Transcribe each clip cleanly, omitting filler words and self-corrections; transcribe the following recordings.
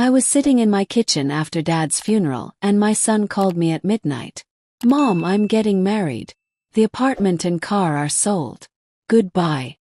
I was sitting in my kitchen after Dad's funeral, and my son called me at midnight. "Mom, I'm getting married. The apartment and car are sold. Goodbye."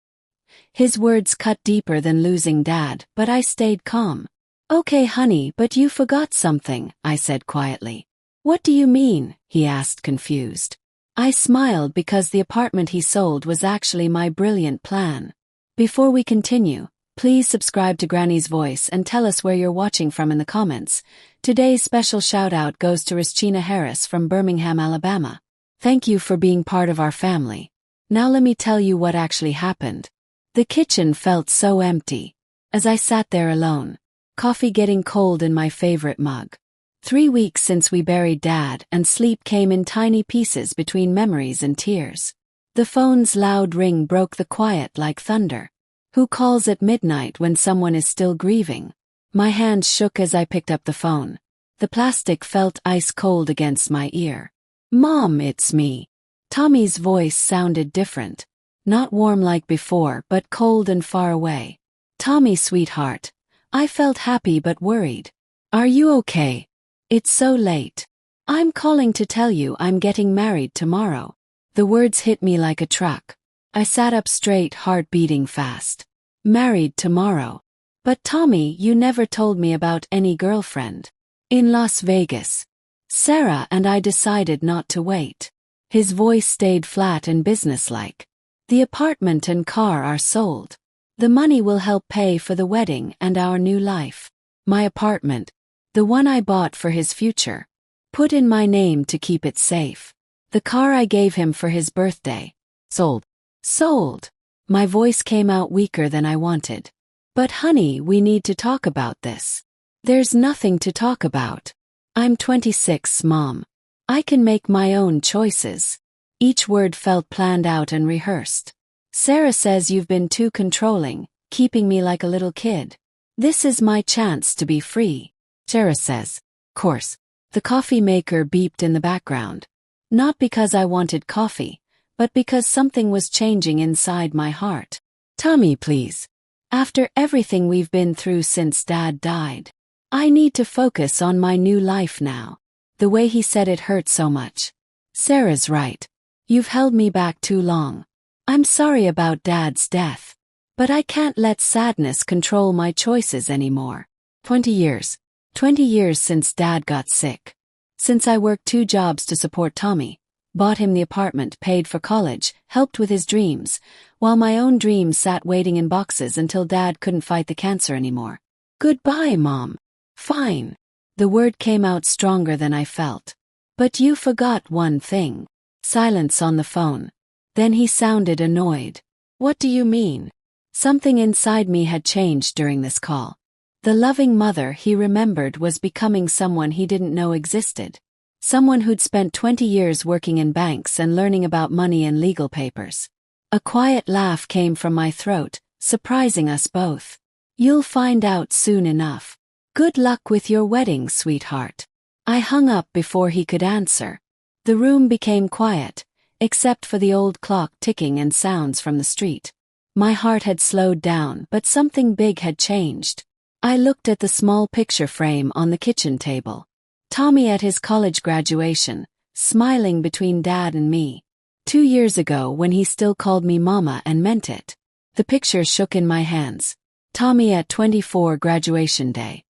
His words cut deeper than losing Dad, but I stayed calm. "Okay, honey, but you forgot something," I said quietly. "What do you mean?" he asked, confused. I smiled because the apartment he sold was actually my brilliant plan. Before we continue, please subscribe to Granny's Voice and tell us where you're watching from in the comments. Today's special shout-out goes to Rischina Harris from Birmingham, Alabama. Thank you for being part of our family. Now let me tell you what actually happened. The kitchen felt so empty. As I sat there alone, coffee getting cold in my favorite mug. 3 weeks since we buried Dad, and sleep came in tiny pieces between memories and tears. The phone's loud ring broke the quiet like thunder. Who calls at midnight when someone is still grieving? My hand shook as I picked up the phone. The plastic felt ice cold against my ear. "Mom, it's me." Tommy's voice sounded different. Not warm like before, but cold and far away. "Tommy, sweetheart." I felt happy but worried. "Are you okay? It's so late. I'm calling to tell you I'm getting married tomorrow." The words hit me like a truck. I sat up straight, heart beating fast. "Married tomorrow? But Tommy, you never told me about any girlfriend." "In Las Vegas." Sarah and I decided not to wait. His voice stayed flat and businesslike. "The apartment and car are sold. The money will help pay for the wedding and our new life. My apartment, the one I bought for his future, put in my name to keep it safe. The car I gave him for his birthday, sold." "Sold." My voice came out weaker than I wanted. "But honey, we need to talk about this." "There's nothing to talk about. I'm 26, Mom. I can make my own choices." Each word felt planned out and rehearsed. "Sarah says you've been too controlling, keeping me like a little kid. This is my chance to be free." Sarah says. Course. The coffee maker beeped in the background. Not because I wanted coffee, but because something was changing inside my heart. "Tommy, please. After everything we've been through since Dad died, I need to focus on my new life now." The way he said it hurt so much. "Sarah's right. You've held me back too long. I'm sorry about Dad's death. But I can't let sadness control my choices anymore. 20 years. 20 years since Dad got sick. Since I worked 2 jobs to support Tommy, bought him the apartment, paid for college, helped with his dreams, while my own dreams sat waiting in boxes until Dad couldn't fight the cancer anymore. "Goodbye, Mom." "Fine." The word came out stronger than I felt. "But you forgot one thing." Silence on the phone. Then he sounded annoyed. "What do you mean?" Something inside me had changed during this call. The loving mother he remembered was becoming someone he didn't know existed. Someone who'd spent 20 years working in banks and learning about money and legal papers. A quiet laugh came from my throat, surprising us both. "You'll find out soon enough. Good luck with your wedding, sweetheart." I hung up before he could answer. The room became quiet, except for the old clock ticking and sounds from the street. My heart had slowed down, but something big had changed. I looked at the small picture frame on the kitchen table. Tommy at his college graduation, smiling between Dad and me. 2 years ago when he still called me Mama and meant it. The picture shook in my hands. Tommy at 24 graduation day.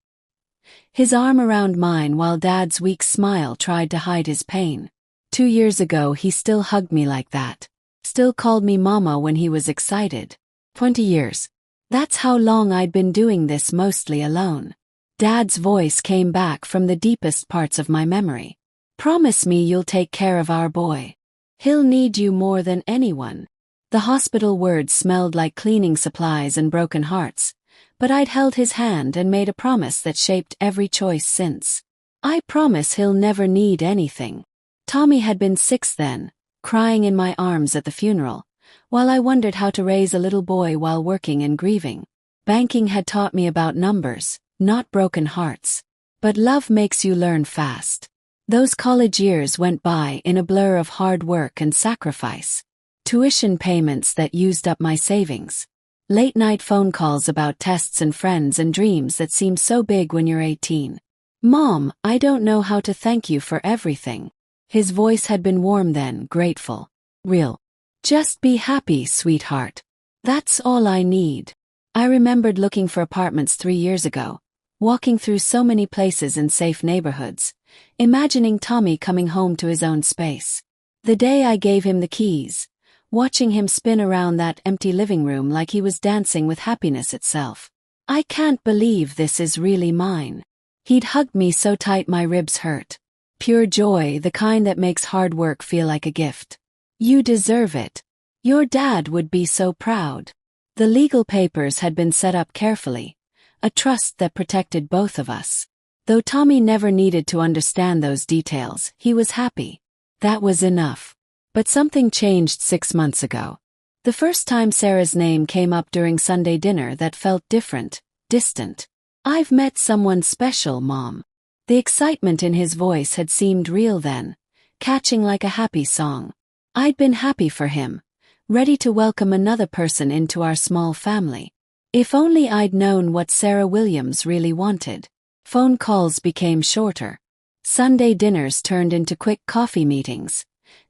His arm around mine while Dad's weak smile tried to hide his pain. 2 years ago he still hugged me like that. Still called me Mama when he was excited. 20 years. That's how long I'd been doing this mostly alone. Dad's voice came back from the deepest parts of my memory. "Promise me you'll take care of our boy. He'll need you more than anyone." The hospital words smelled like cleaning supplies and broken hearts, but I'd held his hand and made a promise that shaped every choice since. "I promise he'll never need anything." Tommy had been 6 then, crying in my arms at the funeral, while I wondered how to raise a little boy while working and grieving. Banking had taught me about numbers, not broken hearts. But love makes you learn fast. Those college years went by in a blur of hard work and sacrifice. Tuition payments that used up my savings. Late-night phone calls about tests and friends and dreams that seem so big when you're 18. Mom, I don't know how to thank you for everything. His voice had been warm then, grateful. Real. Just be happy, sweetheart. That's all I need. I remembered looking for apartments 3 years ago, walking through so many places in safe neighborhoods, imagining Tommy coming home to his own space. The day I gave him the keys, watching him spin around that empty living room like he was dancing with happiness itself. I can't believe this is really mine. He'd hugged me so tight my ribs hurt. Pure joy, the kind that makes hard work feel like a gift. You deserve it. Your dad would be so proud. The legal papers had been set up carefully, a trust that protected both of us. Though Tommy never needed to understand those details, he was happy. That was enough. But something changed 6 months ago. The first time Sarah's name came up during Sunday dinner that felt different, distant. I've met someone special, Mom. The excitement in his voice had seemed real then, catching like a happy song. I'd been happy for him, ready to welcome another person into our small family. If only I'd known what Sarah Williams really wanted. Phone calls became shorter. Sunday dinners turned into quick coffee meetings,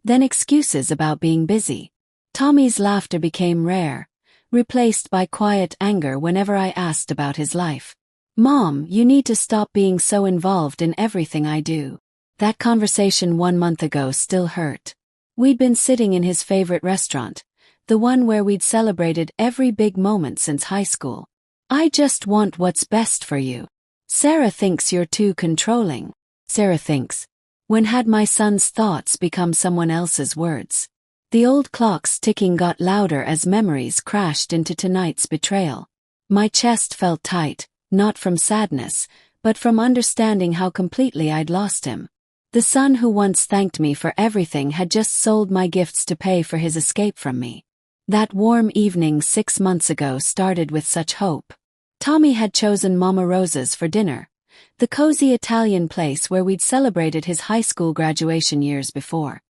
then excuses about being busy. Tommy's laughter became rare, replaced by quiet anger whenever I asked about his life. Mom, you need to stop being so involved in everything I do. That conversation 1 month ago still hurt. We'd been sitting in his favorite restaurant, the one where we'd celebrated every big moment since high school. I just want what's best for you. Sarah thinks you're too controlling. Sarah thinks. When had my son's thoughts become someone else's words? The old clock's ticking got louder as memories crashed into tonight's betrayal. My chest felt tight, not from sadness, but from understanding how completely I'd lost him. The son who once thanked me for everything had just sold my gifts to pay for his escape from me. That warm evening 6 months ago started with such hope. Tommy had chosen Mama Rosa's for dinner, the cozy Italian place where we'd celebrated his high school graduation years before.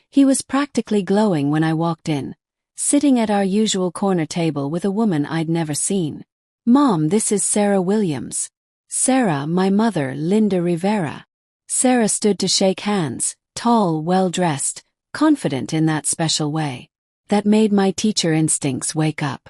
He was practically glowing when I walked in, sitting at our usual corner table with a woman I'd never seen. Mom, this is Sarah Williams. Sarah, my mother, Linda Rivera. Sarah stood to shake hands, tall, well-dressed, confident in that special way. That made my teacher instincts wake up.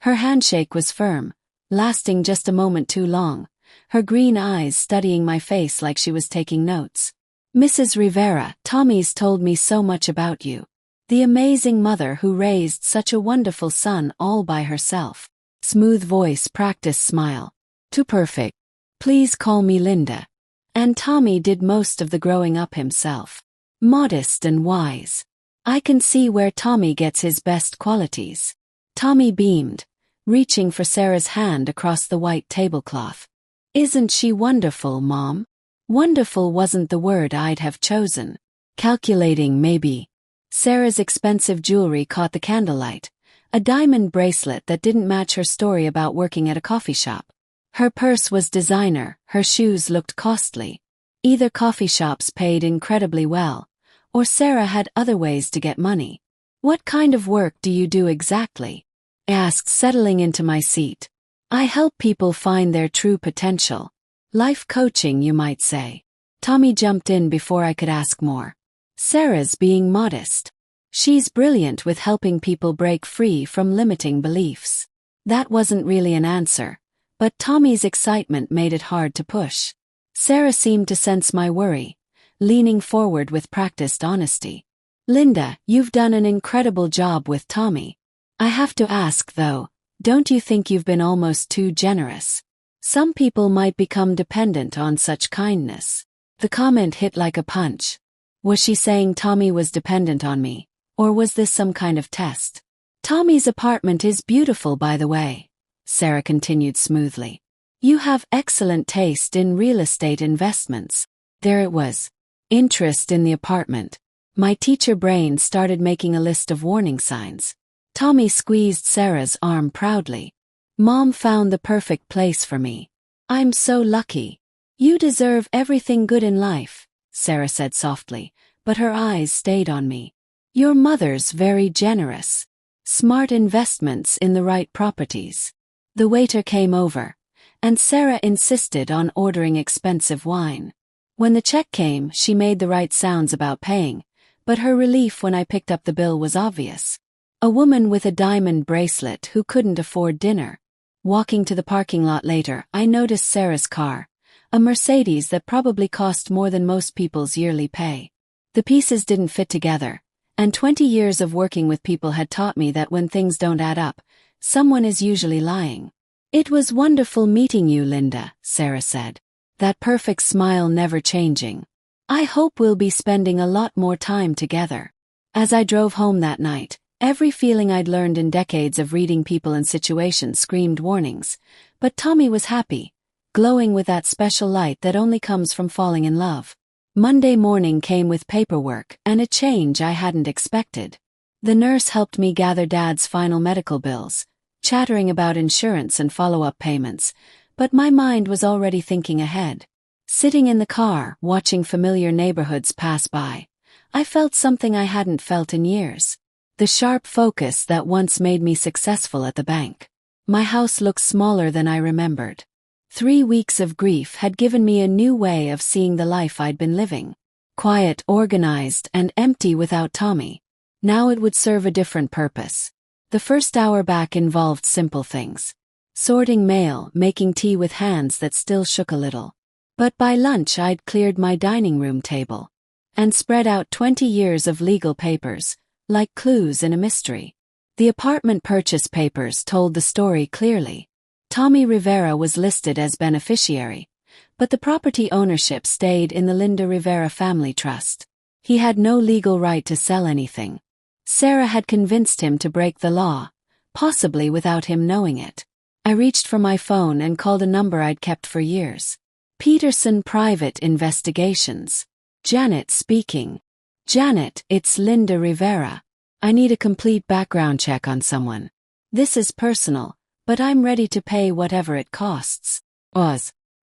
Her handshake was firm, lasting just a moment too long, her green eyes studying my face like she was taking notes. Mrs. Rivera, Tommy's told me so much about you. The amazing mother who raised such a wonderful son all by herself. Smooth voice, practiced smile. Too perfect. Please call me Linda. And Tommy did most of the growing up himself. Modest and wise. I can see where Tommy gets his best qualities. Tommy beamed, reaching for Sarah's hand across the white tablecloth. Isn't she wonderful, Mom? Wonderful wasn't the word I'd have chosen. Calculating, maybe. Sarah's expensive jewelry caught the candlelight, a diamond bracelet that didn't match her story about working at a coffee shop. Her purse was designer, her shoes looked costly. Either coffee shops paid incredibly well, or Sarah had other ways to get money. What kind of work do you do exactly? I asked, settling into my seat. I help people find their true potential. Life coaching, you might say. Tommy jumped in before I could ask more. Sarah's being modest. She's brilliant with helping people break free from limiting beliefs. That wasn't really an answer, but Tommy's excitement made it hard to push. Sarah seemed to sense my worry, leaning forward with practiced honesty. Linda, you've done an incredible job with Tommy. I have to ask though, don't you think you've been almost too generous? Some people might become dependent on such kindness. The comment hit like a punch. Was she saying Tommy was dependent on me, or was this some kind of test? Tommy's apartment is beautiful, by the way, Sarah continued smoothly. You have excellent taste in real estate investments. There it was. Interest in the apartment. My teacher brain started making a list of warning signs. Tommy squeezed Sarah's arm proudly. Mom found the perfect place for me. I'm so lucky. You deserve everything good in life, Sarah said softly, but her eyes stayed on me. Your mother's very generous. Smart investments in the right properties. The waiter came over, and Sarah insisted on ordering expensive wine. When the check came, she made the right sounds about paying, but her relief when I picked up the bill was obvious. A woman with a diamond bracelet who couldn't afford dinner. Walking to the parking lot later, I noticed Sarah's car, a Mercedes that probably cost more than most people's yearly pay. The pieces didn't fit together, and 20 years of working with people had taught me that when things don't add up, someone is usually lying. "It was wonderful meeting you, Linda," Sarah said. That perfect smile never changing. "I hope we'll be spending a lot more time together." As I drove home that night, every feeling I'd learned in decades of reading people and situations screamed warnings, but Tommy was happy, glowing with that special light that only comes from falling in love. Monday morning came with paperwork and a change I hadn't expected. The nurse helped me gather Dad's final medical bills, chattering about insurance and follow-up payments, but my mind was already thinking ahead. Sitting in the car, watching familiar neighborhoods pass by, I felt something I hadn't felt in years. The sharp focus that once made me successful at the bank. My house looked smaller than I remembered. 3 weeks of grief had given me a new way of seeing the life I'd been living. Quiet, organized, and empty without Tommy. Now it would serve a different purpose. The first hour back involved simple things. Sorting mail, making tea with hands that still shook a little. But by lunch I'd cleared my dining room table and spread out 20 years of legal papers, like clues in a mystery. The apartment purchase papers told the story clearly. Tommy Rivera was listed as beneficiary, but the property ownership stayed in the Linda Rivera Family Trust. He had no legal right to sell anything. Sarah had convinced him to break the law, possibly without him knowing it. I reached for my phone and called a number I'd kept for years. Peterson Private Investigations. Janet speaking. "Janet, it's Linda Rivera. I need a complete background check on someone. This is personal, but I'm ready to pay whatever it costs."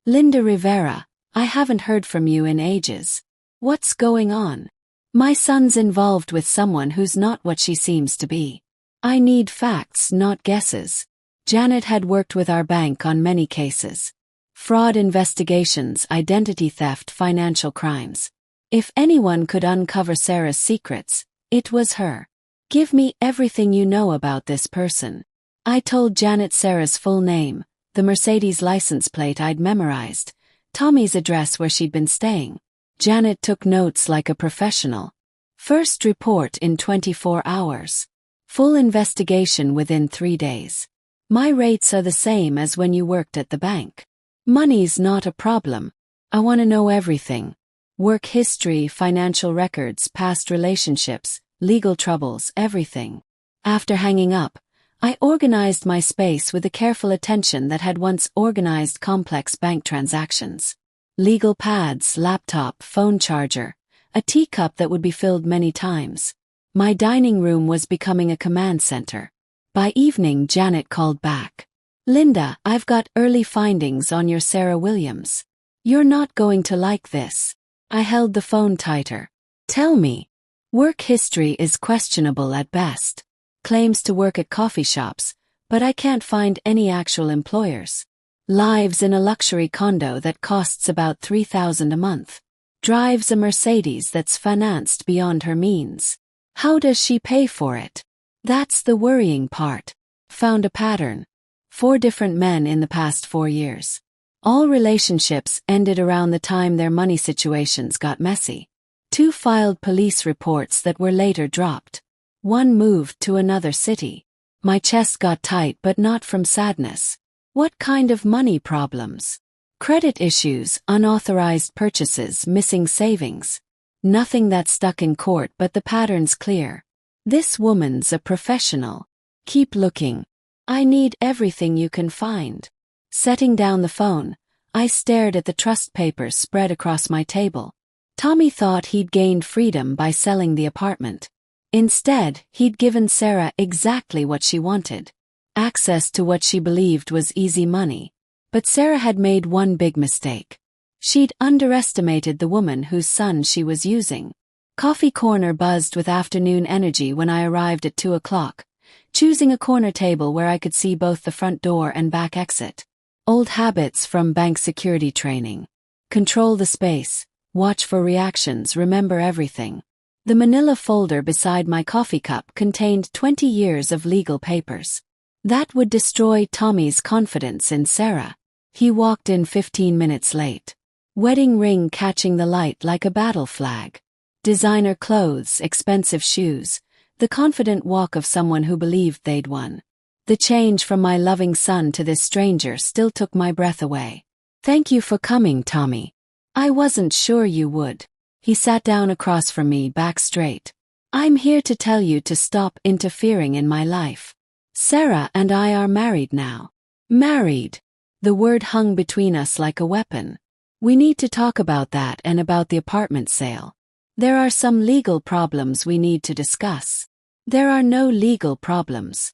Linda Rivera, "I haven't heard from you in ages. What's going on?" "My son's involved with someone who's not what she seems to be. I need facts, not guesses." Janet had worked with our bank on many cases. Fraud investigations, identity theft, financial crimes. If anyone could uncover Sarah's secrets, it was her. "Give me everything you know about this person." I told Janet Sarah's full name, the Mercedes license plate I'd memorized, Tommy's address where she'd been staying. Janet took notes like a professional. First report in 24 hours. Full investigation within 3 days. My rates are the same as when you worked at the bank. Money's not a problem. I want to know everything. Work history, financial records, past relationships, legal troubles, everything. After hanging up, I organized my space with the careful attention that had once organized complex bank transactions. Legal pads, laptop, phone charger, a teacup that would be filled many times. My dining room was becoming a command center. By evening, Janet called back. "Linda, I've got early findings on your Sarah Williams. You're not going to like this." I held the phone tighter. "Tell me." "Work history is questionable at best. Claims to work at coffee shops, but I can't find any actual employers. Lives in a luxury condo that costs about $3,000 a month. Drives a Mercedes that's financed beyond her means. How does she pay for it? That's the worrying part. Found a pattern. 4 different men in the past 4 years. All relationships ended around the time their money situations got messy. 2 filed police reports that were later dropped. 1 moved to another city. My chest got tight, but not from sadness. What kind of money problems? Credit issues, unauthorized purchases, missing savings. Nothing that stuck in court, but the pattern's clear. This woman's a professional. Keep looking. I need everything you can find. Setting down the phone, I stared at the trust papers spread across my table. Tommy thought he'd gained freedom by selling the apartment. Instead, he'd given Sarah exactly what she wanted. Access to what she believed was easy money. But Sarah had made one big mistake. She'd underestimated the woman whose son she was using. Coffee Corner buzzed with afternoon energy when I arrived at 2 o'clock, choosing a corner table where I could see both the front door and back exit. Old habits from bank security training. Control the space, watch for reactions, remember everything. The manila folder beside my coffee cup contained 20 years of legal papers. That would destroy Tommy's confidence in Sarah. He walked in 15 minutes late. Wedding ring catching the light like a battle flag. Designer clothes, expensive shoes. The confident walk of someone who believed they'd won. The change from my loving son to this stranger still took my breath away. Thank you for coming, Tommy. I wasn't sure you would. He sat down across from me, back straight. I'm here to tell you to stop interfering in my life. Sarah and I are married now. Married. The word hung between us like a weapon. We need to talk about that and about the apartment sale. There are some legal problems we need to discuss. There are no legal problems.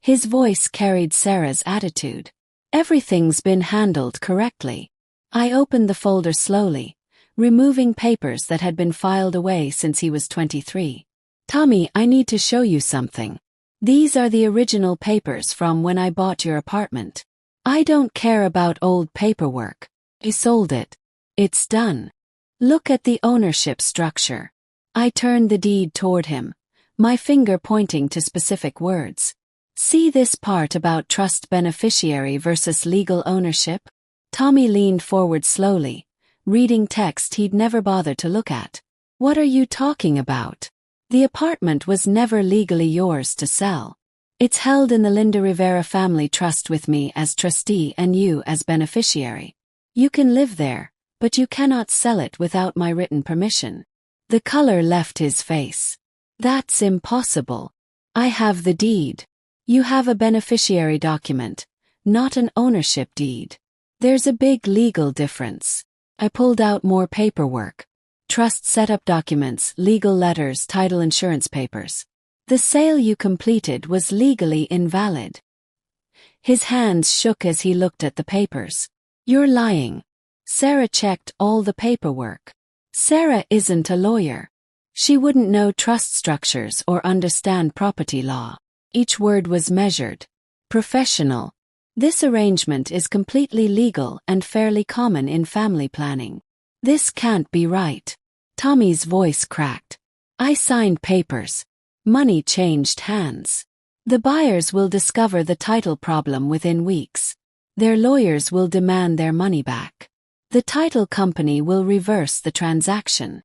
His voice carried Sarah's attitude. Everything's been handled correctly. I opened the folder slowly, removing papers that had been filed away since he was 23. Tommy, I need to show you something. These are the original papers from when I bought your apartment. I don't care about old paperwork. I sold it. It's done. Look at the ownership structure. I turned the deed toward him, my finger pointing to specific words. See this part about trust beneficiary versus legal ownership? Tommy leaned forward slowly, reading text he'd never bothered to look at. What are you talking about? The apartment was never legally yours to sell. It's held in the Linda Rivera family trust with me as trustee and you as beneficiary. You can live there, but you cannot sell it without my written permission. The color left his face. That's impossible. I have the deed. You have a beneficiary document, not an ownership deed. There's a big legal difference. I pulled out more paperwork. Trust setup documents, legal letters, title insurance papers. The sale you completed was legally invalid. His hands shook as he looked at the papers. You're lying. Sarah checked all the paperwork. Sarah isn't a lawyer. She wouldn't know trust structures or understand property law. Each word was measured. Professional. This arrangement is completely legal and fairly common in family planning. This can't be right. Tommy's voice cracked. I signed papers. Money changed hands. The buyers will discover the title problem within weeks. Their lawyers will demand their money back. The title company will reverse the transaction.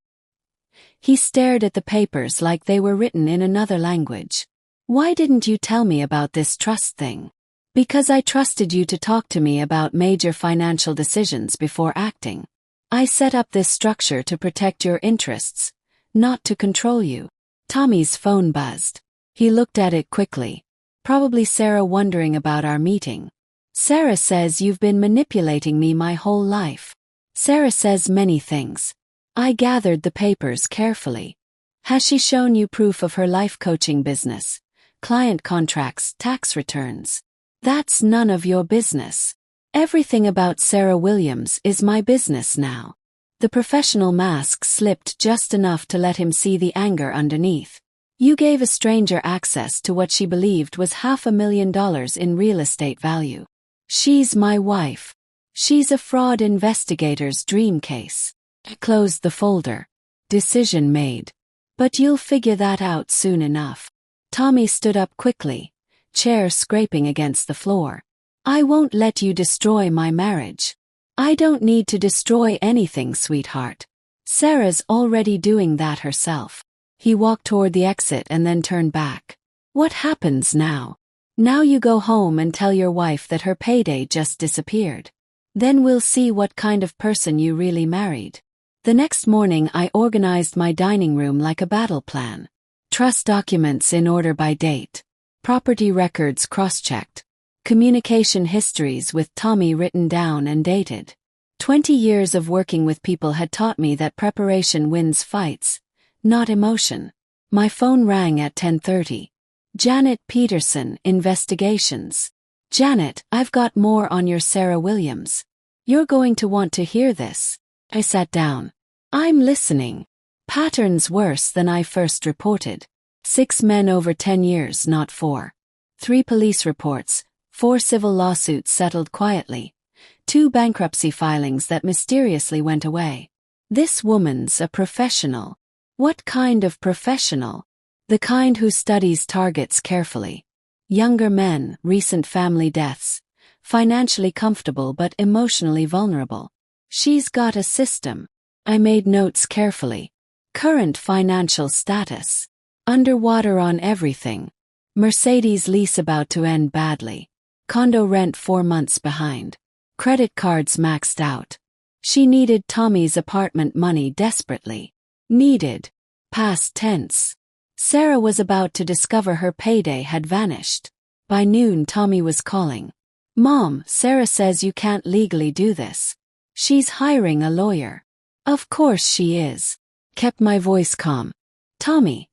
He stared at the papers like they were written in another language. Why didn't you tell me about this trust thing? Because I trusted you to talk to me about major financial decisions before acting. I set up this structure to protect your interests, not to control you. Tommy's phone buzzed. He looked at it quickly. Probably Sarah wondering about our meeting. Sarah says you've been manipulating me my whole life. Sarah says many things. I gathered the papers carefully. Has she shown you proof of her life coaching business, client contracts, tax returns? That's none of your business. Everything about Sarah Williams is my business now. The professional mask slipped just enough to let him see the anger underneath. You gave a stranger access to what she believed was $500,000 in real estate value. She's my wife. She's a fraud investigator's dream case. I closed the folder. Decision made. But you'll figure that out soon enough. Tommy stood up quickly, chair scraping against the floor. I won't let you destroy my marriage. I don't need to destroy anything, sweetheart. Sarah's already doing that herself. He walked toward the exit and then turned back. What happens now? Now you go home and tell your wife that her payday just disappeared. Then we'll see what kind of person you really married. The next morning I organized my dining room like a battle plan. Trust documents in order by date. Property records cross-checked. Communication histories with Tommy written down and dated. 20 years of working with people had taught me that preparation wins fights, not emotion. My phone rang at 10:30. Janet Peterson, Investigations. Janet, I've got more on your Sarah Williams. You're going to want to hear this. I sat down. I'm listening. Patterns worse than I first reported. 6 men over 10 years, not 4. 3 police reports, 4 civil lawsuits settled quietly, 2 bankruptcy filings that mysteriously went away. This woman's a professional. What kind of professional? The kind who studies targets carefully. Younger men, recent family deaths, financially comfortable but emotionally vulnerable. She's got a system. I made notes carefully. Current financial status. Underwater on everything. Mercedes lease about to end badly. Condo rent 4 months behind. Credit cards maxed out. She needed Tommy's apartment money desperately. Needed. Past tense. Sarah was about to discover her payday had vanished. By noon, Tommy was calling. Mom, Sarah says you can't legally do this. She's hiring a lawyer. Of course she is. Kept my voice calm. Tommy,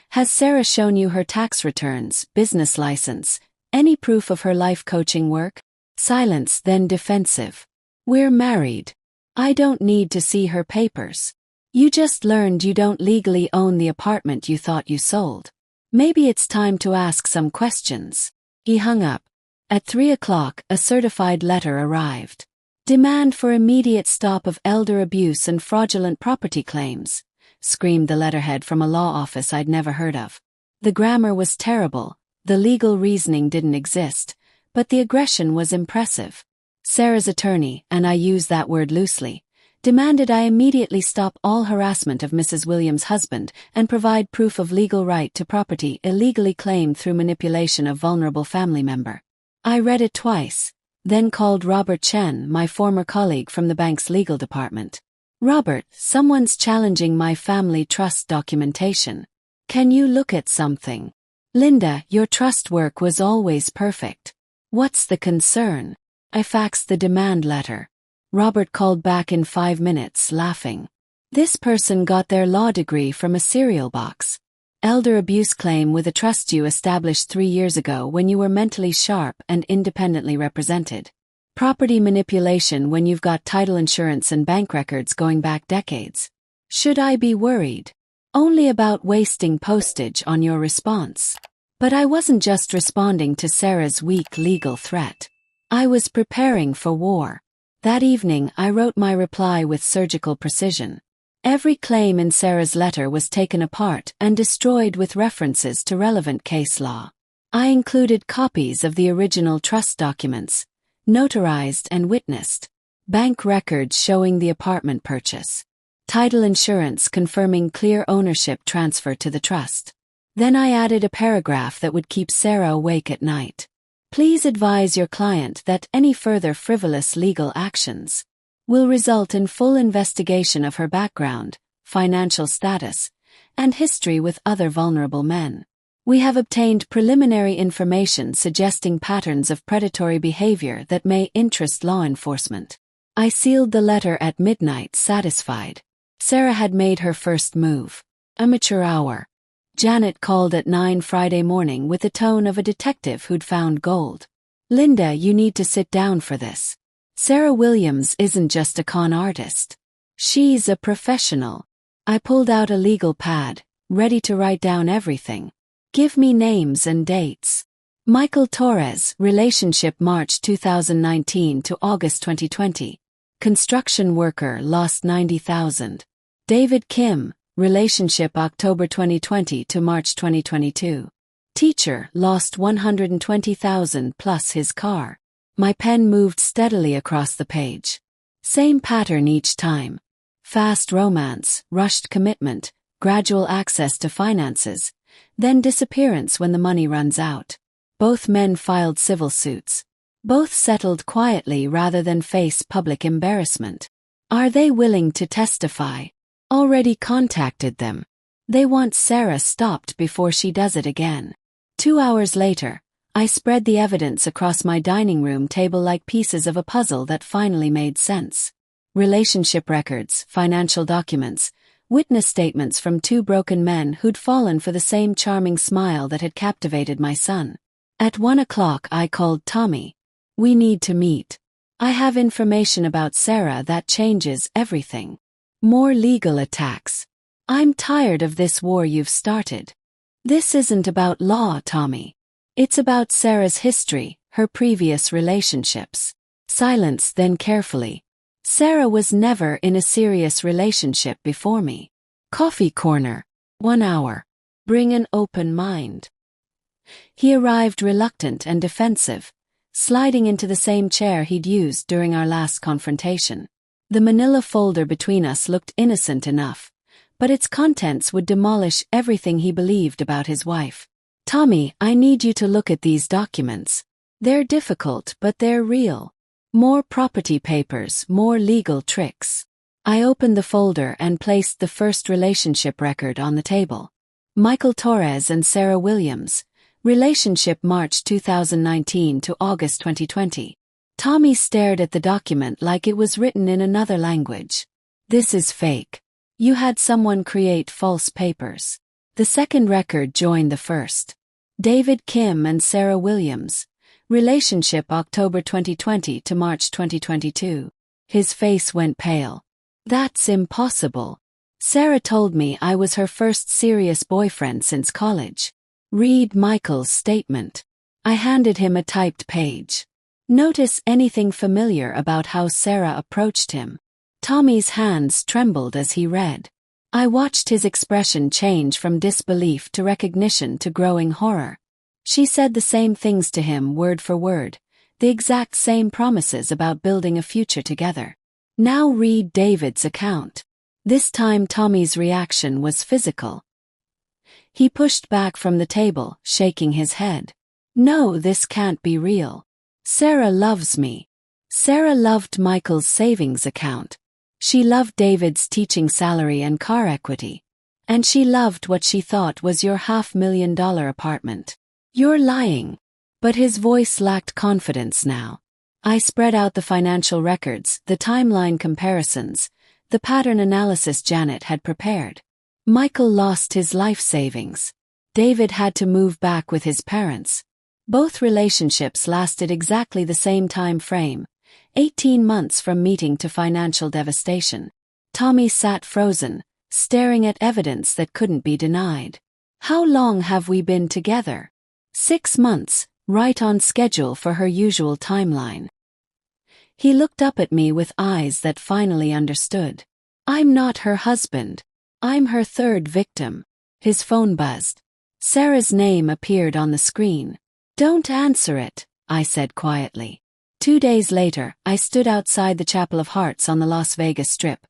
has Sarah shown you her tax returns, business license, any proof of her life coaching work? Silence, then defensive. We're married. I don't need to see her papers. You just learned you don't legally own the apartment you thought you sold. Maybe it's time to ask some questions. He hung up. At 3 o'clock, a certified letter arrived. Demand for immediate stop of elder abuse and fraudulent property claims, screamed the letterhead from a law office I'd never heard of. The grammar was terrible, the legal reasoning didn't exist, but the aggression was impressive. Sarah's attorney, and I use that word loosely, demanded I immediately stop all harassment of Mrs. Williams' husband and provide proof of legal right to property illegally claimed through manipulation of vulnerable family member. I read it twice, then called Robert Chen, my former colleague from the bank's legal department. Robert, someone's challenging my family trust documentation. Can you look at something? Linda, your trust work was always perfect. What's the concern? I faxed the demand letter. Robert called back in 5 minutes, laughing. This person got their law degree from a cereal box. Elder abuse claim with a trust you established 3 years ago when you were mentally sharp and independently represented. Property manipulation when you've got title insurance and bank records going back decades. Should I be worried? Only about wasting postage on your response. But I wasn't just responding to Sarah's weak legal threat. I was preparing for war. That evening I wrote my reply with surgical precision. Every claim in Sarah's letter was taken apart and destroyed with references to relevant case law. I included copies of the original trust documents, notarized and witnessed, bank records showing the apartment purchase, title insurance confirming clear ownership transfer to the trust. Then I added a paragraph that would keep Sarah awake at night. Please advise your client that any further frivolous legal actions will result in full investigation of her background, financial status, and history with other vulnerable men. We have obtained preliminary information suggesting patterns of predatory behavior that may interest law enforcement. I sealed the letter at midnight, satisfied. Sarah had made her first move. Amateur hour. Janet called at 9 Friday morning with the tone of a detective who'd found gold. Linda, you need to sit down for this. Sarah Williams isn't just a con artist. She's a professional. I pulled out a legal pad, ready to write down everything. Give me names and dates. Michael Torres, relationship March 2019 to August 2020. Construction worker, lost $90,000. David Kim, relationship October 2020 to March 2022. Teacher, lost $120,000 plus his car. My pen moved steadily across the page. Same pattern each time. Fast romance, rushed commitment, gradual access to finances, then disappearance when the money runs out. Both men filed civil suits. Both settled quietly rather than face public embarrassment. Are they willing to testify? Already contacted them. They want Sarah stopped before she does it again. 2 hours later, I spread the evidence across my dining room table like pieces of a puzzle that finally made sense. Relationship records, financial documents, witness statements from 2 broken men who'd fallen for the same charming smile that had captivated my son. At 1 o'clock I called Tommy. We need to meet. I have information about Sarah that changes everything. More legal attacks. I'm tired of this war you've started. This isn't about law, Tommy. It's about Sarah's history, her previous relationships. Silence, then carefully. Sarah was never in a serious relationship before me. Coffee corner. 1 hour. Bring an open mind. He arrived reluctant and defensive, sliding into the same chair he'd used during our last confrontation. The manila folder between us looked innocent enough, but its contents would demolish everything he believed about his wife. Tommy, I need you to look at these documents. They're difficult, but they're real. More property papers, more legal tricks. I opened the folder and placed the first relationship record on the table. Michael Torres and Sarah Williams. Relationship March 2019 to August 2020. Tommy stared at the document like it was written in another language. This is fake. You had someone create false papers. The second record joined the first. David Kim and Sarah Williams. Relationship October 2020 to March 2022. His face went pale. That's impossible. Sarah told me I was her first serious boyfriend since college. Read Michael's statement. I handed him a typed page. Notice anything familiar about how Sarah approached him? Tommy's hands trembled as he read. I watched his expression change from disbelief to recognition to growing horror. She said the same things to him word for word, the exact same promises about building a future together. Now read David's account. This time Tommy's reaction was physical. He pushed back from the table, shaking his head. No, this can't be real. Sarah loves me. Sarah loved Michael's savings account. She loved David's teaching salary and car equity. And she loved what she thought was your $500,000 apartment. You're lying. But his voice lacked confidence now. I spread out the financial records, the timeline comparisons, the pattern analysis Janet had prepared. Michael lost his life savings. David had to move back with his parents. Both relationships lasted exactly the same time frame, 18 months from meeting to financial devastation. Tommy sat frozen, staring at evidence that couldn't be denied. How long have we been together? 6 months, right on schedule for her usual timeline. He looked up at me with eyes that finally understood. I'm not her husband. I'm her third victim. His phone buzzed. Sarah's name appeared on the screen. Don't answer it, I said quietly. 2 days later, I stood outside the Chapel of Hearts on the Las Vegas Strip,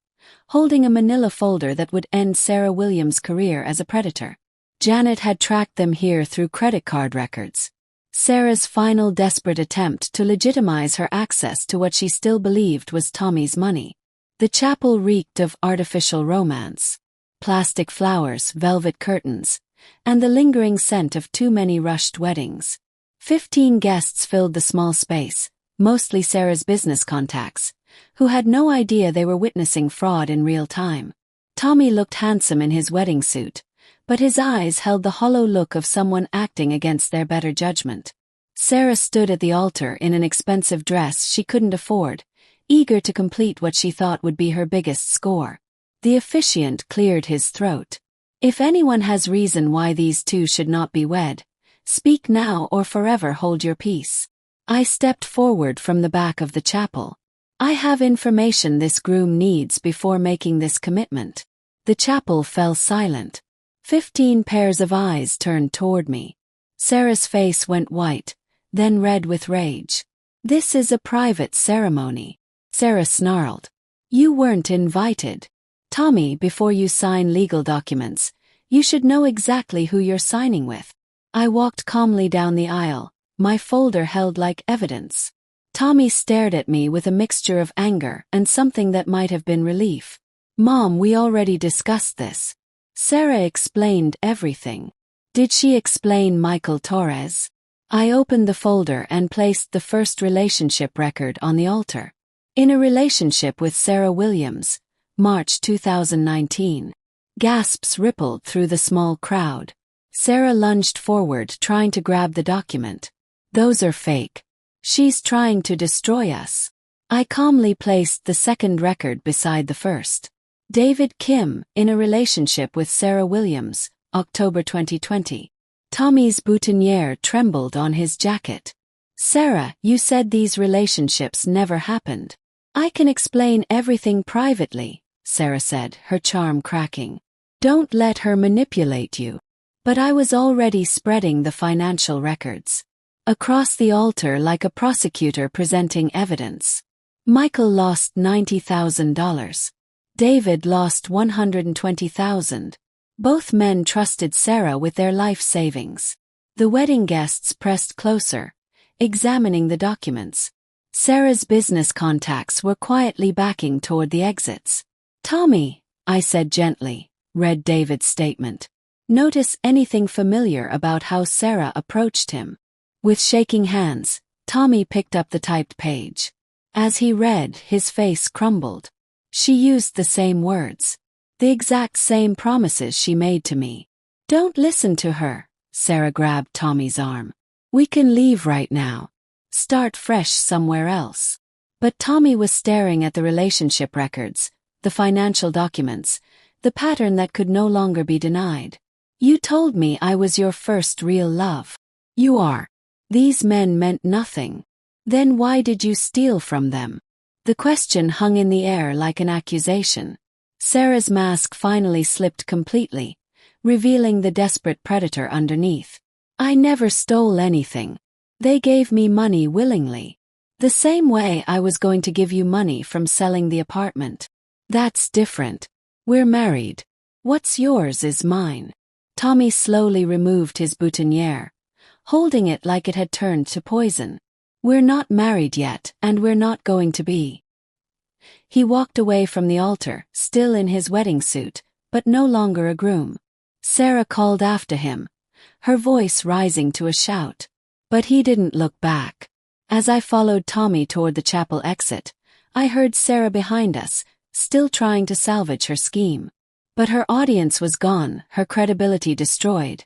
holding a manila folder that would end Sarah Williams' career as a predator. Janet had tracked them here through credit card records. Sarah's final desperate attempt to legitimize her access to what she still believed was Tommy's money. The chapel reeked of artificial romance. Plastic flowers, velvet curtains, and the lingering scent of too many rushed weddings. 15 guests filled the small space, mostly Sarah's business contacts, who had no idea they were witnessing fraud in real time. Tommy looked handsome in his wedding suit, but his eyes held the hollow look of someone acting against their better judgment. Sarah stood at the altar in an expensive dress she couldn't afford, eager to complete what she thought would be her biggest score. The officiant cleared his throat. If anyone has reason why these two should not be wed, speak now or forever hold your peace. I stepped forward from the back of the chapel. I have information this groom needs before making this commitment. The chapel fell silent. 15 pairs of eyes turned toward me. Sarah's face went white, then red with rage. This is a private ceremony. Sarah snarled. You weren't invited. Tommy, before you sign legal documents, you should know exactly who you're signing with. I walked calmly down the aisle, my folder held like evidence. Tommy stared at me with a mixture of anger and something that might have been relief. Mom, we already discussed this. Sarah explained everything. Did she explain Michael Torres? I opened the folder and placed the first relationship record on the altar. In a relationship with Sarah Williams, March 2019. Gasps rippled through the small crowd. Sarah lunged forward, trying to grab the document. Those are fake. She's trying to destroy us. I calmly placed the second record beside the first. David Kim, in a relationship with Sarah Williams, October 2020. Tommy's boutonniere trembled on his jacket. Sarah, you said these relationships never happened. I can explain everything privately, Sarah said, her charm cracking. Don't let her manipulate you. But I was already spreading the financial records across the altar like a prosecutor presenting evidence. Michael lost $90,000. David lost $120,000. Both men trusted Sarah with their life savings. The wedding guests pressed closer, examining the documents. Sarah's business contacts were quietly backing toward the exits. Tommy, I said gently, read David's statement. Notice anything familiar about how Sarah approached him? With shaking hands, Tommy picked up the typed page. As he read, his face crumbled. She used the same words. The exact same promises she made to me. Don't listen to her, Sarah grabbed Tommy's arm. We can leave right now. Start fresh somewhere else. But Tommy was staring at the relationship records, the financial documents, the pattern that could no longer be denied. You told me I was your first real love. You are. These men meant nothing. Then why did you steal from them? The question hung in the air like an accusation. Sarah's mask finally slipped completely, revealing the desperate predator underneath. I never stole anything. They gave me money willingly. The same way I was going to give you money from selling the apartment. That's different. We're married. What's yours is mine. Tommy slowly removed his boutonniere, holding it like it had turned to poison. We're not married yet, and we're not going to be. He walked away from the altar, still in his wedding suit, but no longer a groom. Sarah called after him, her voice rising to a shout. But he didn't look back. As I followed Tommy toward the chapel exit, I heard Sarah behind us, still trying to salvage her scheme. But her audience was gone, her credibility destroyed.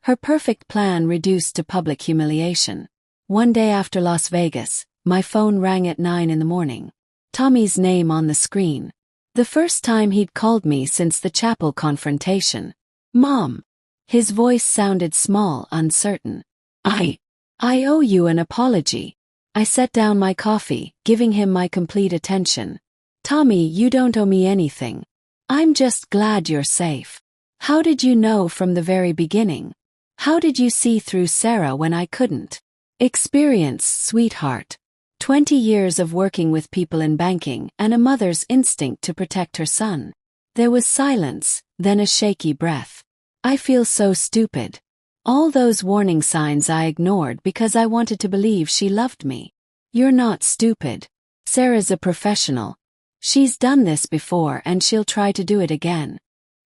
Her perfect plan reduced to public humiliation. One day after Las Vegas, my phone rang at 9 in the morning. Tommy's name on the screen. The first time he'd called me since the chapel confrontation. Mom. His voice sounded small, uncertain. I owe you an apology. I set down my coffee, giving him my complete attention. Tommy, you don't owe me anything. I'm just glad you're safe. How did you know from the very beginning? How did you see through Sarah when I couldn't? Experience, sweetheart. 20 years of working with people in banking and a mother's instinct to protect her son. There was silence, then a shaky breath. I feel so stupid. All those warning signs I ignored because I wanted to believe she loved me. You're not stupid. Sarah's a professional. She's done this before and she'll try to do it again.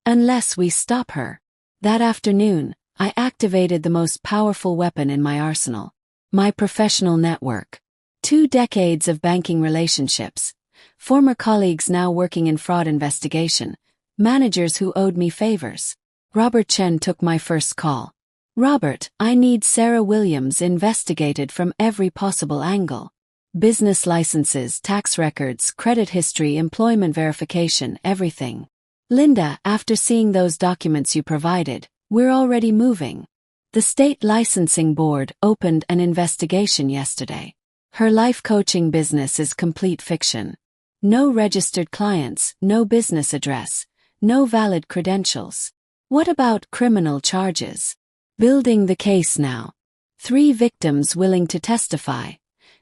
Unless we stop her. That afternoon, I activated the most powerful weapon in my arsenal. My professional network. 2 decades of banking relationships. Former colleagues now working in fraud investigation. Managers who owed me favors. Robert Chen took my first call. Robert, I need Sarah Williams investigated from every possible angle. Business licenses, tax records, credit history, employment verification, everything. Linda, after seeing those documents you provided, we're already moving. The state licensing board opened an investigation yesterday. Her life coaching business is complete fiction. No registered clients, no business address, no valid credentials. What about criminal charges? Building the case now. 3 victims willing to testify.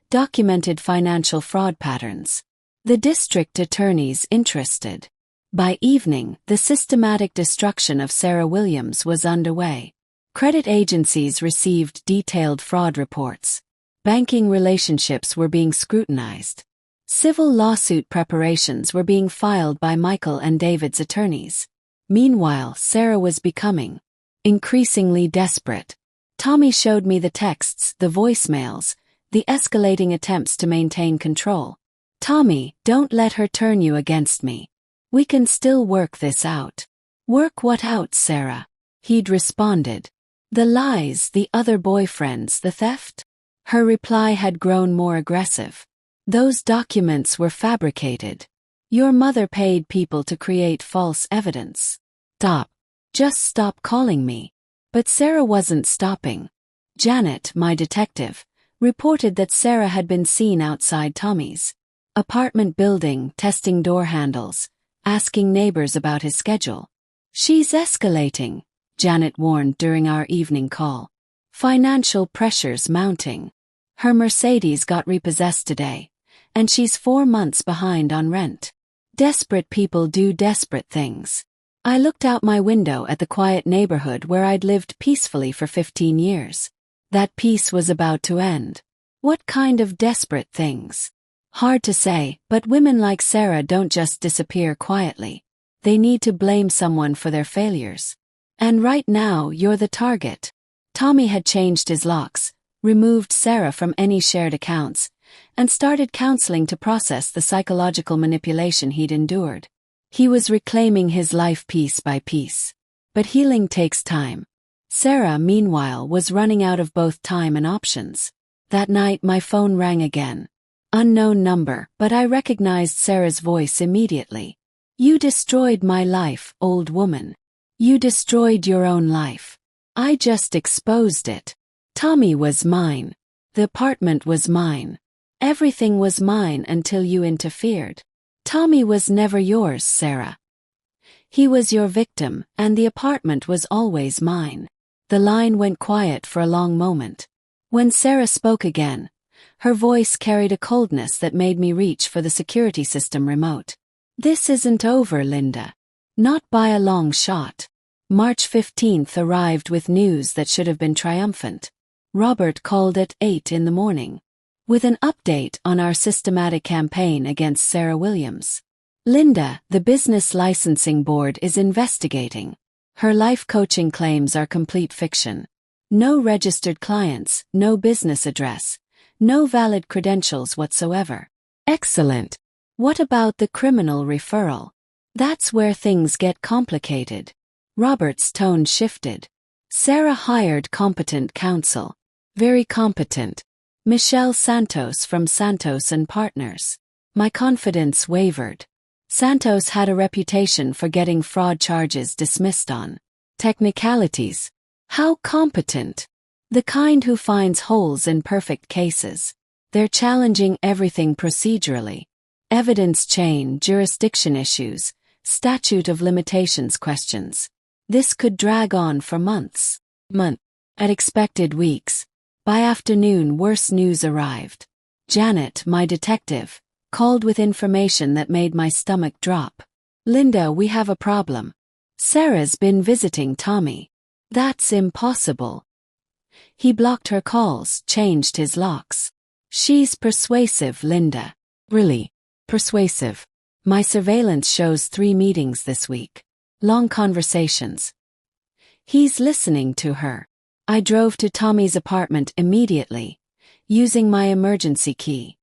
Documented financial fraud patterns. The district attorneys interested. By evening, the systematic destruction of Sarah Williams was underway. Credit agencies received detailed fraud reports. Banking relationships were being scrutinized. Civil lawsuit preparations were being filed by Michael and David's attorneys. Meanwhile, Sarah was becoming increasingly desperate. Tommy showed me the texts, the voicemails, the escalating attempts to maintain control. Tommy, don't let her turn you against me. We can still work this out. Work what out, Sarah? He'd responded. The lies, the other boyfriends, the theft? Her reply had grown more aggressive. Those documents were fabricated. Your mother paid people to create false evidence. Stop. Just stop calling me. But Sarah wasn't stopping. Janet, my detective, reported that Sarah had been seen outside Tommy's apartment building, testing door handles, asking neighbors about his schedule. She's escalating, Janet warned during our evening call. Financial pressures mounting. Her Mercedes got repossessed today, and she's 4 months behind on rent. Desperate people do desperate things. I looked out my window at the quiet neighborhood where I'd lived peacefully for 15 years. That peace was about to end. What kind of desperate things? Hard to say, but women like Sarah don't just disappear quietly. They need to blame someone for their failures. And right now, you're the target. Tommy had changed his locks, removed Sarah from any shared accounts, and started counseling to process the psychological manipulation he'd endured. He was reclaiming his life piece by piece. But healing takes time. Sarah, meanwhile, was running out of both time and options. That night my phone rang again. Unknown number, but I recognized Sarah's voice immediately. You destroyed my life, old woman. You destroyed your own life. I just exposed it. Tommy was mine. The apartment was mine. Everything was mine until you interfered. Tommy was never yours, Sarah. He was your victim, and the apartment was always mine. The line went quiet for a long moment. When Sarah spoke again, her voice carried a coldness that made me reach for the security system remote. This isn't over, Linda. Not by a long shot. March 15th arrived with news that should have been triumphant. Robert called at 8 in the morning, with an update on our systematic campaign against Sarah Williams. Linda, the Business Licensing Board is investigating. Her life coaching claims are complete fiction. No registered clients, no business address, no valid credentials whatsoever. Excellent. What about the criminal referral? That's where things get complicated. Robert's tone shifted. Sarah hired competent counsel. Very competent. Michelle Santos from Santos and Partners. My confidence wavered. Santos had a reputation for getting fraud charges dismissed on technicalities. How competent? The kind who finds holes in perfect cases. They're challenging everything procedurally. Evidence chain, jurisdiction issues, statute of limitations questions. This could drag on for months. At expected weeks. By afternoon, worse news arrived. Janet, my detective, called with information that made my stomach drop. Linda, we have a problem. Sarah's been visiting Tommy. That's impossible. He blocked her calls, changed his locks. She's persuasive, Linda. Really? Persuasive. My surveillance shows 3 meetings this week. Long conversations. He's listening to her. I drove to Tommy's apartment immediately, using my emergency key.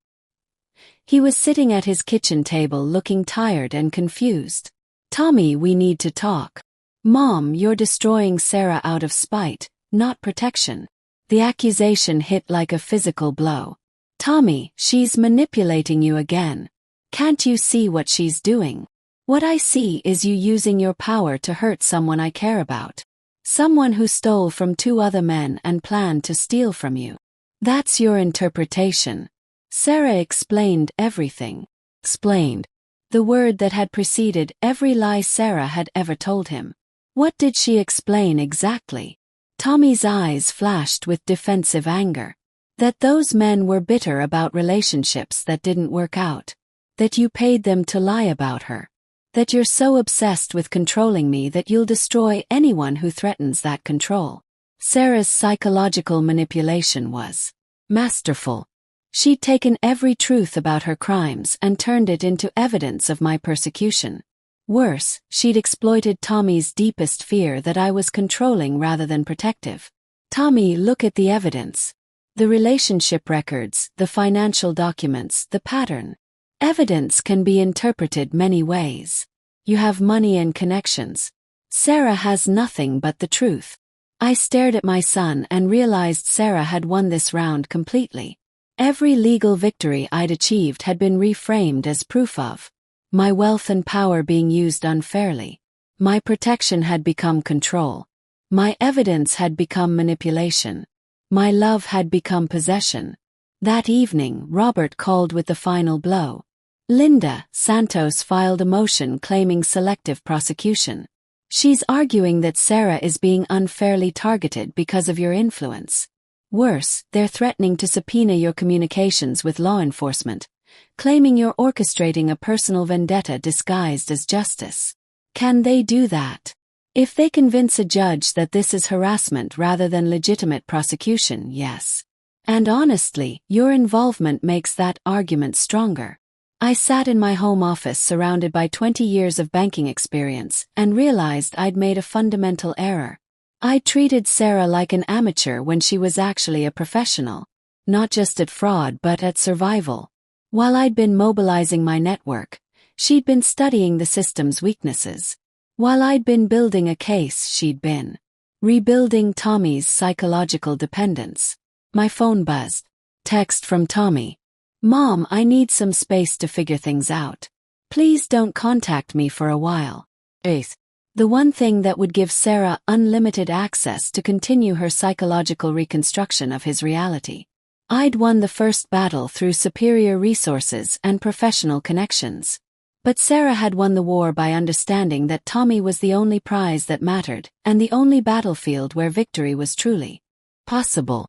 He was sitting at his kitchen table looking tired and confused. Tommy, we need to talk. Mom, you're destroying Sarah out of spite, not protection. The accusation hit like a physical blow. Tommy, she's manipulating you again. Can't you see what she's doing? What I see is you using your power to hurt someone I care about. Someone who stole from 2 other men and planned to steal from you. That's your interpretation. Sarah explained everything. Explained. The word that had preceded every lie Sarah had ever told him. What did she explain exactly? Tommy's eyes flashed with defensive anger. That those men were bitter about relationships that didn't work out. That you paid them to lie about her. That you're so obsessed with controlling me that you'll destroy anyone who threatens that control. Sarah's psychological manipulation was masterful. She'd taken every truth about her crimes and turned it into evidence of my persecution. Worse, she'd exploited Tommy's deepest fear that I was controlling rather than protective. Tommy, look at the evidence. The relationship records, the financial documents, the pattern. Evidence can be interpreted many ways. You have money and connections. Sarah has nothing but the truth. I stared at my son and realized Sarah had won this round completely. Every legal victory I'd achieved had been reframed as proof of my wealth and power being used unfairly. My protection had become control. My evidence had become manipulation. My love had become possession. That evening, Robert called with the final blow. Linda Santos filed a motion claiming selective prosecution. She's arguing that Sarah is being unfairly targeted because of your influence. Worse, they're threatening to subpoena your communications with law enforcement, claiming you're orchestrating a personal vendetta disguised as justice. Can they do that? If they convince a judge that this is harassment rather than legitimate prosecution, yes. And honestly, your involvement makes that argument stronger. I sat in my home office surrounded by 20 years of banking experience and realized I'd made a fundamental error. I treated Sarah like an amateur when she was actually a professional, not just at fraud but at survival. While I'd been mobilizing my network, she'd been studying the system's weaknesses. While I'd been building a case, she'd been rebuilding Tommy's psychological dependence. My phone buzzed. Text from Tommy. Mom, I need some space to figure things out. Please don't contact me for a while. 8th. The one thing that would give Sarah unlimited access to continue her psychological reconstruction of his reality. I'd won the first battle through superior resources and professional connections. But Sarah had won the war by understanding that Tommy was the only prize that mattered and the only battlefield where victory was truly possible.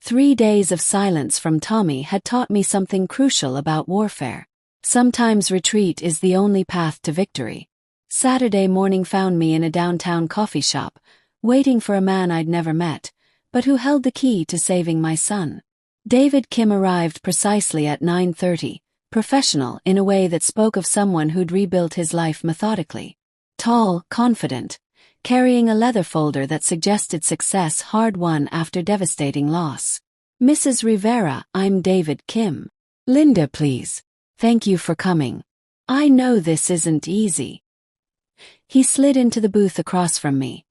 3 days of silence from Tommy had taught me something crucial about warfare. Sometimes retreat is the only path to victory. Saturday morning found me in a downtown coffee shop, waiting for a man I'd never met, but who held the key to saving my son. David Kim arrived precisely at 9:30, professional in a way that spoke of someone who'd rebuilt his life methodically. Tall, confident, carrying a leather folder that suggested success hard-won after devastating loss. Mrs. Rivera, I'm David Kim. Linda, please. Thank you for coming. I know this isn't easy. He slid into the booth across from me,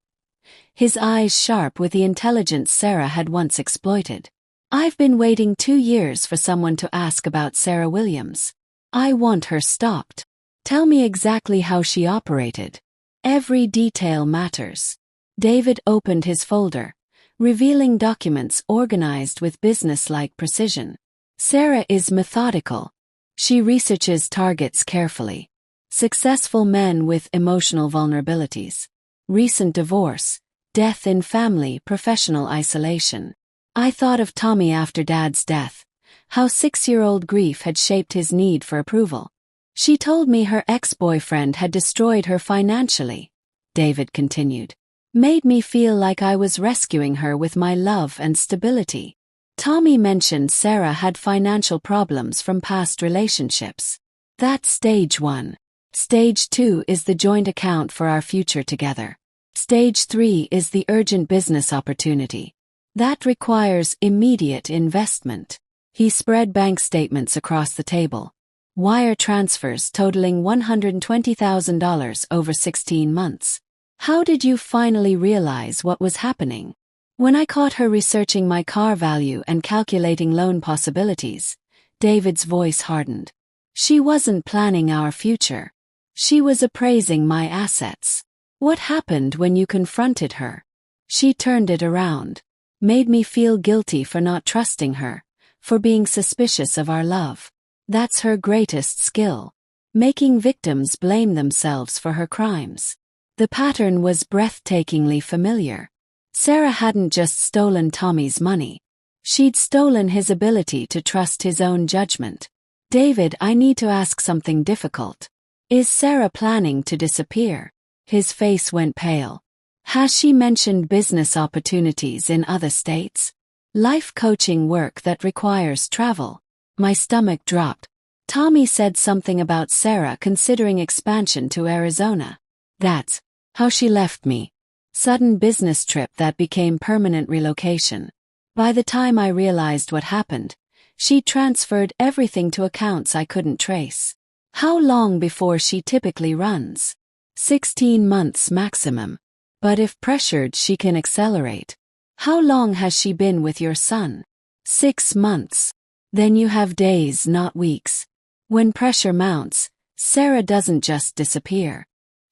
his eyes sharp with the intelligence Sarah had once exploited. I've been waiting 2 years for someone to ask about Sarah Williams. I want her stopped. Tell me exactly how she operated. Every detail matters. David opened his folder, revealing documents organized with business-like precision. Sarah is methodical. She researches targets carefully. Successful men with emotional vulnerabilities. Recent divorce, death in family, professional isolation. I thought of Tommy after Dad's death, how 6-year-old grief had shaped his need for approval. She told me her ex-boyfriend had destroyed her financially, David continued. Made me feel like I was rescuing her with my love and stability. Tommy mentioned Sarah had financial problems from past relationships. That's stage 1. Stage 2 is the joint account for our future together. Stage 3 is the urgent business opportunity. That requires immediate investment. He spread bank statements across the table. Wire transfers totaling $120,000 over 16 months. How did you finally realize what was happening? When I caught her researching my car value and calculating loan possibilities, David's voice hardened. She wasn't planning our future. She was appraising my assets. What happened when you confronted her? She turned it around. Made me feel guilty for not trusting her, for being suspicious of our love. That's her greatest skill. Making victims blame themselves for her crimes. The pattern was breathtakingly familiar. Sarah hadn't just stolen Tommy's money. She'd stolen his ability to trust his own judgment. David, I need to ask something difficult. Is Sarah planning to disappear? His face went pale. Has she mentioned business opportunities in other states? Life coaching work that requires travel? My stomach dropped. Tommy said something about Sarah considering expansion to Arizona. That's how she left me. Sudden business trip that became permanent relocation. By the time I realized what happened, she transferred everything to accounts I couldn't trace. How long before she typically runs? 16 months maximum. But if pressured, she can accelerate. How long has she been with your son? 6 months. Then you have days, not weeks. When pressure mounts, Sarah doesn't just disappear.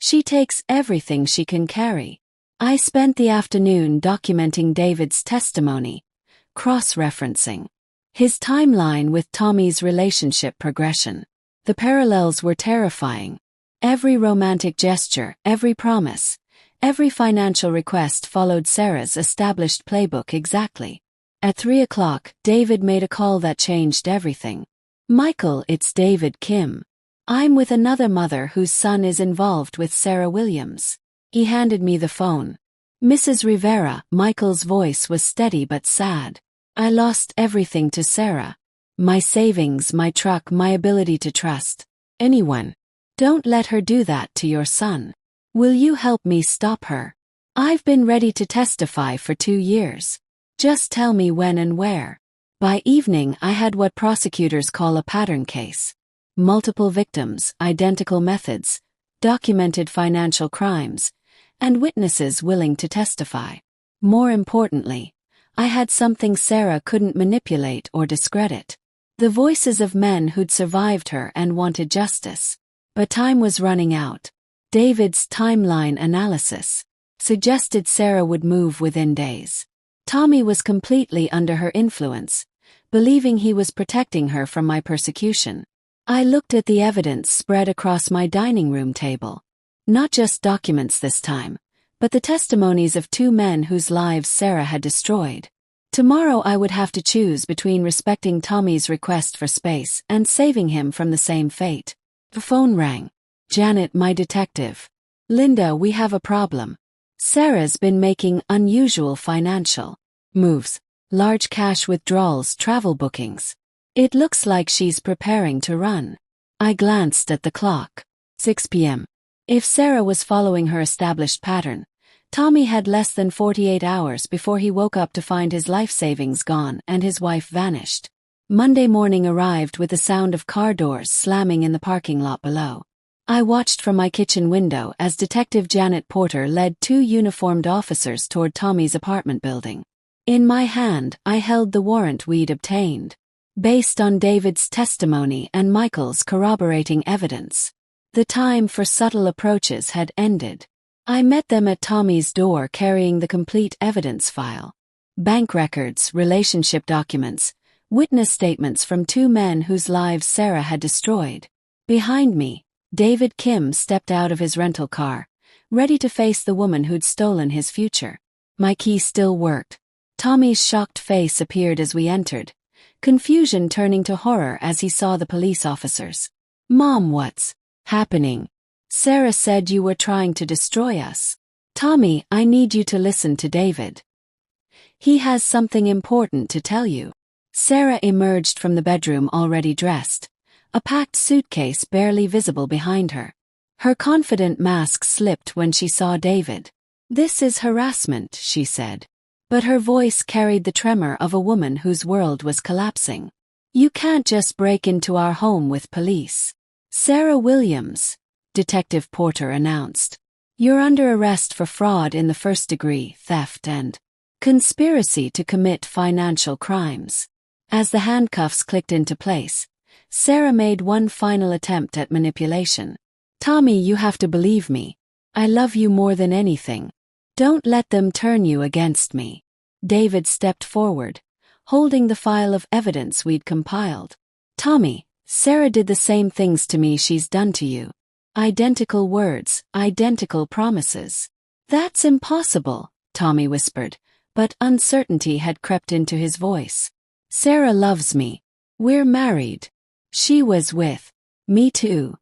She takes everything she can carry. I spent the afternoon documenting David's testimony, cross-referencing his timeline with Tommy's relationship progression. The parallels were terrifying. Every romantic gesture, every promise, every financial request followed Sarah's established playbook exactly. At 3 o'clock, David made a call that changed everything. "Michael, it's David Kim. I'm with another mother whose son is involved with Sarah Williams." He handed me the phone. "Mrs. Rivera," Michael's voice was steady but sad. "I lost everything to Sarah. My savings, my truck, my ability to trust anyone. Don't let her do that to your son. Will you help me stop her? I've been ready to testify for 2 years. Just tell me when and where." By evening, I had what prosecutors call a pattern case. Multiple victims, identical methods, documented financial crimes, and witnesses willing to testify. More importantly, I had something Sarah couldn't manipulate or discredit. The voices of men who'd survived her and wanted justice. But time was running out. David's timeline analysis suggested Sarah would move within days. Tommy was completely under her influence, believing he was protecting her from my persecution. I looked at the evidence spread across my dining room table. Not just documents this time, but the testimonies of 2 men whose lives Sarah had destroyed. Tomorrow I would have to choose between respecting Tommy's request for space and saving him from the same fate. The phone rang. "Janet, my detective. Linda, we have a problem. Sarah's been making unusual financial moves, large cash withdrawals, travel bookings. It looks like she's preparing to run." I glanced at the clock. 6 p.m. If Sarah was following her established pattern, Tommy had less than 48 hours before he woke up to find his life savings gone and his wife vanished. Monday morning arrived with the sound of car doors slamming in the parking lot below. I watched from my kitchen window as Detective Janet Porter led 2 uniformed officers toward Tommy's apartment building. In my hand, I held the warrant we'd obtained, based on David's testimony and Michael's corroborating evidence. The time for subtle approaches had ended. I met them at Tommy's door carrying the complete evidence file. Bank records, relationship documents, witness statements from 2 men whose lives Sarah had destroyed. Behind me, David Kim stepped out of his rental car, ready to face the woman who'd stolen his future. My key still worked. Tommy's shocked face appeared as we entered, confusion turning to horror as he saw the police officers. "Mom, what's happening? Sarah said you were trying to destroy us." "Tommy, I need you to listen to David. He has something important to tell you." Sarah emerged from the bedroom already dressed, a packed suitcase barely visible behind her. Her confident mask slipped when she saw David. "This is harassment," she said. But her voice carried the tremor of a woman whose world was collapsing. "You can't just break into our home with police." "Sarah Williams," Detective Porter announced. "You're under arrest for fraud in the 1st degree, theft and conspiracy to commit financial crimes." As the handcuffs clicked into place, Sarah made one final attempt at manipulation. "Tommy, you have to believe me. I love you more than anything. Don't let them turn you against me." David stepped forward, holding the file of evidence we'd compiled. "Tommy, Sarah did the same things to me she's done to you. Identical words, identical promises." "That's impossible," Tommy whispered, but uncertainty had crept into his voice. "Sarah loves me. We're married. She was with me too."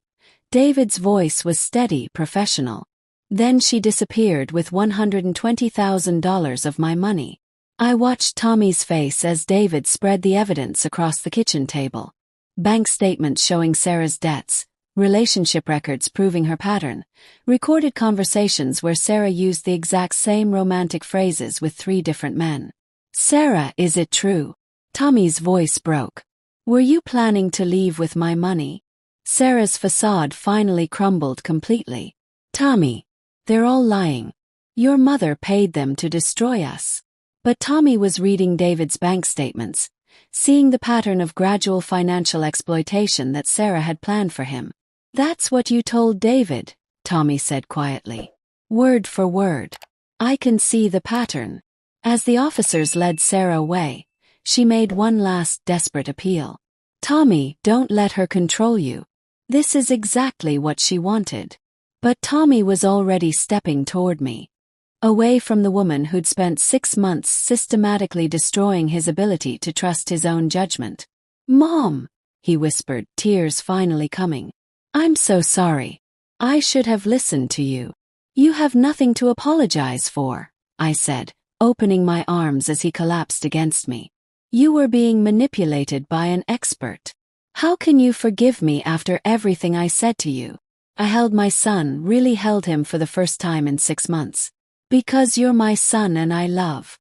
David's voice was steady, professional. "Then she disappeared with $120,000 of my money." I watched Tommy's face as David spread the evidence across the kitchen table. Bank statements showing Sarah's debts, relationship records proving her pattern, recorded conversations where Sarah used the exact same romantic phrases with 3 different men. "Sarah, is it true?" Tommy's voice broke. "Were you planning to leave with my money?" Sarah's facade finally crumbled completely. "Tommy, they're all lying. Your mother paid them to destroy us." But Tommy was reading David's bank statements, seeing the pattern of gradual financial exploitation that Sarah had planned for him. "That's what you told David," Tommy said quietly. Word for word. I can see the pattern. As the officers led Sarah away, she made one last desperate appeal. Tommy, don't let her control you. This is exactly what she wanted. But Tommy was already stepping toward me. Away from the woman who'd spent 6 months systematically destroying his ability to trust his own judgment. Mom, he whispered, tears finally coming. I'm so sorry. I should have listened to you. You have nothing to apologize for, I said, opening my arms as he collapsed against me. You were being manipulated by an expert. How can you forgive me after everything I said to you? I held my son, really held him for the first time in 6 months. Because you're my son and I love.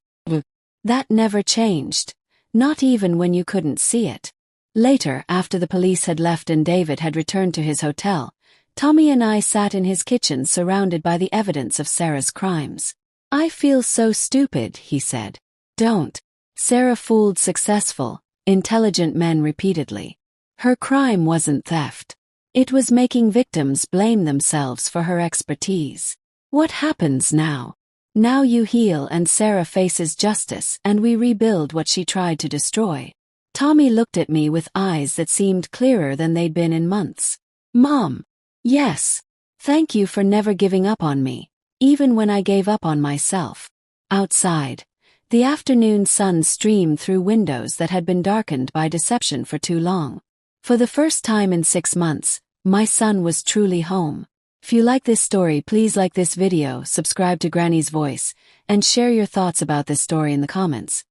That never changed. Not even when you couldn't see it. Later, after the police had left and David had returned to his hotel, Tommy and I sat in his kitchen surrounded by the evidence of Sarah's crimes. I feel so stupid, he said. Don't. Sarah fooled successful, intelligent men repeatedly. Her crime wasn't theft. It was making victims blame themselves for her expertise. What happens now? Now you heal and Sarah faces justice and we rebuild what she tried to destroy. Tommy looked at me with eyes that seemed clearer than they'd been in months. Mom. Yes. Thank you for never giving up on me, even when I gave up on myself. Outside, the afternoon sun streamed through windows that had been darkened by deception for too long. For the first time in 6 months, my son was truly home. If you like this story, please like this video, subscribe to Granny's Voice, and share your thoughts about this story in the comments.